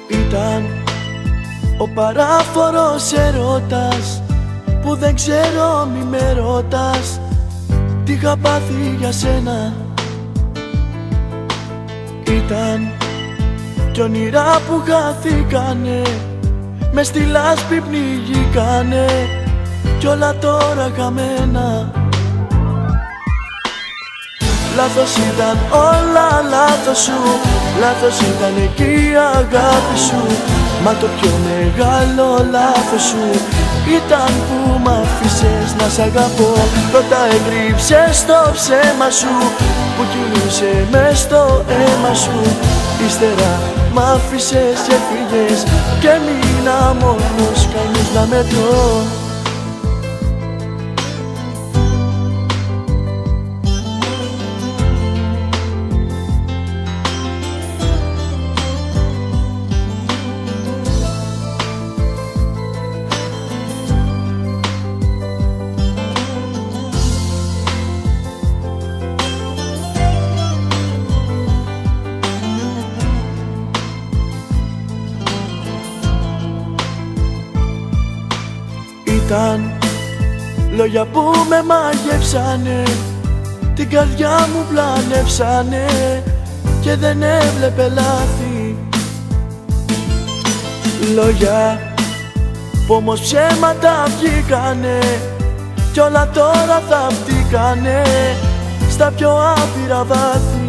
Ήταν ο παράφορος ερώτας που δεν ξέρω μη με ρωτάς τι είχα πάθει για σένα. Ήταν κι όνειρα που χαθήκανε, μες στη λάσπη πνιγήκανε κι όλα τώρα χαμένα. Λάθος ήταν όλα, λάθος σου, λάθος ήταν εκεί η αγάπη σου. Μα το πιο μεγάλο λάθος σου ήταν που μ' άφησες να σ' αγαπώ. Πρώτα έκρυψες το ψέμα σου που κυλούσε μες στο αίμα σου. Ύστερα μ' άφησες και φύγες και μείνα μόνος κανείς να μετρώ. Ήταν λόγια που με μαγεύσανε, την καρδιά μου πλανεύσανε και δεν έβλεπε λάθη. Λόγια που όμως ψέματα βγήκανε κι όλα τώρα θα φτύκανε στα πιο άπειρα βάθη.